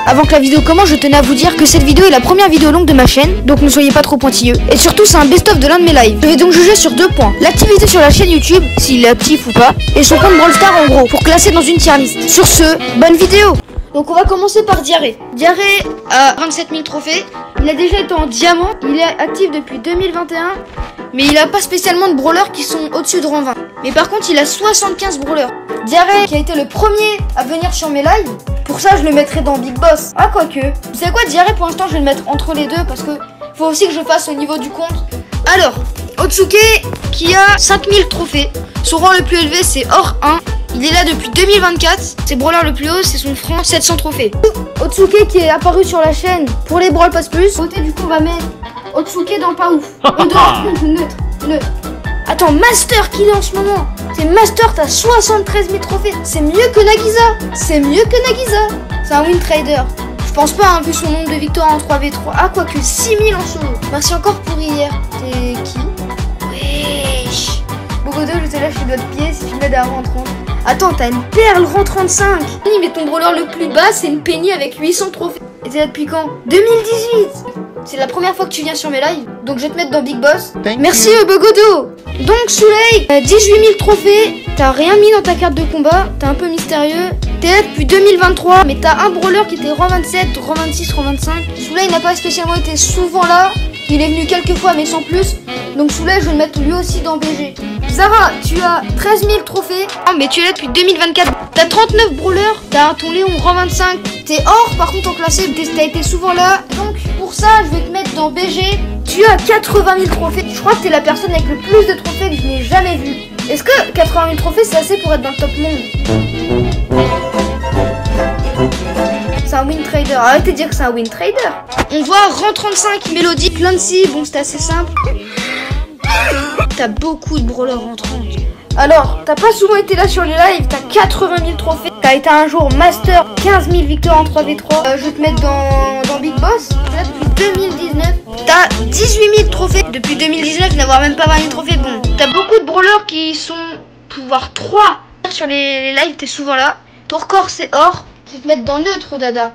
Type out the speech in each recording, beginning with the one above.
Avant que la vidéo commence, je tenais à vous dire que cette vidéo est la première vidéo longue de ma chaîne, donc ne soyez pas trop pointilleux. Et surtout, c'est un best-of de l'un de mes lives. Je vais donc juger sur 2 points. L'activité sur la chaîne YouTube, s'il est actif ou pas, et son compte Brawl Stars en gros, pour classer dans une tier list. Sur ce, bonne vidéo. Donc on va commencer par Diarrhée. Diarrhée a 27 000 trophées. Il a déjà été en diamant. Il est actif depuis 2021. Mais il a pas spécialement de brawlers qui sont au-dessus de rang 20. Mais par contre, il a 75 brawlers. Diarrhée qui a été le premier à venir sur mes lives. Pour ça, je le mettrai dans Big Boss. Ah, quoique. Vous savez quoi, Diarrhée, pour l'instant, je vais le mettre entre les deux parce que faut aussi que je fasse au niveau du compte. Alors, Otsuke qui a 5000 trophées. Son rang le plus élevé, c'est Or 1. Il est là depuis 2024. Ses brawlers le plus haut, c'est son franc 700 trophées. Otsuke qui est apparu sur la chaîne pour les Brawl Pass Plus. Côté, du coup, on va mettre Otsuke dans pas ouf. Neutre. Attends, Master qu'il est en ce moment. C'est Master, t'as 73 000 trophées. C'est mieux que Nagisa. C'est un win trader. Je pense pas, hein, vu son nombre de victoires en 3v3. Ah, quoique 6000 en solo. Merci encore pour hier. T'es qui? Wesh. Bogodo, je te lâche les doigts de pied si tu m'aides à rang 30. Attends, t'as une perle rang 35. Mais ton brawler le plus bas, c'est une Penny avec 800 trophées. Et t'es là depuis quand? 2018. C'est la première fois que tu viens sur mes lives, donc je vais te mettre dans Big Boss. Merci Bogodo. Donc Souley, 18 000 trophées, t'as rien mis dans ta carte de combat, t'es un peu mystérieux. T'es là depuis 2023, mais t'as un brawler qui était rang 27, rang 26, rang 25. Souley n'a pas spécialement été souvent là, il est venu quelques fois mais sans plus. Donc Souley, je vais le mettre lui aussi dans BG. Zara, tu as 13 000 trophées, mais tu es là depuis 2024. T'as 39 brawlers, t'as ton Léon rang 25. T'es Or, par contre en classé, t'as été souvent là. Donc pour ça, je vais te mettre dans BG. Tu as 80 000 trophées. Je crois que t'es la personne avec le plus de trophées que je n'ai jamais vu. Est-ce que 80 000 trophées, c'est assez pour être dans le top monde? C'est un win trader. Arrêtez de dire que c'est un win trader. On voit rang 35, Mélodie, Clancy. Bon, c'est assez simple. T'as beaucoup de brawlers en 30. Alors, t'as pas souvent été là sur les lives, t'as 80 000 trophées. T'as été un jour Master, 15 000 victoires en 3v3. Je vais te mettre dans Big Boss. Là, depuis 2019, t'as 18 000 trophées. Depuis 2019, n'avoir même pas 20 000 trophées. Bon, t'as beaucoup de brawlers qui sont pouvoir 3. Sur les lives, t'es souvent là. Ton record, c'est Or. Je vais te mettre dans neutre, Dada.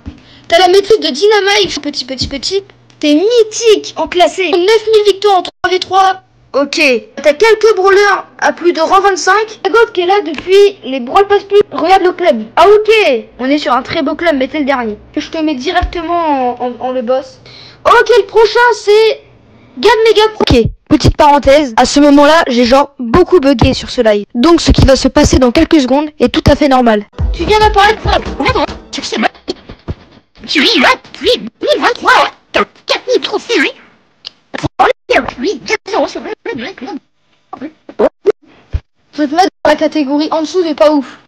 T'as la maîtrise de Dynamite. Petit. T'es mythique en classé. 9 000 victoires en 3v3. Ok, t'as quelques brawlers à plus de rang 25. God qui est là depuis les Brawl Pass Plus. Regarde le club. Ah ok, on est sur un très beau club, mais t'es le dernier. Je te mets directement en le boss. Ok, le prochain c'est Gab Mega Pro. Ok, petite parenthèse, à ce moment-là, j'ai genre beaucoup bugué sur ce live. Donc ce qui va se passer dans quelques secondes est tout à fait normal. Tu viens d'apparaître pour tu es là depuis 2023. T'as 4000 trophées. Je vais te mettre dans la catégorie en dessous des pas ouf.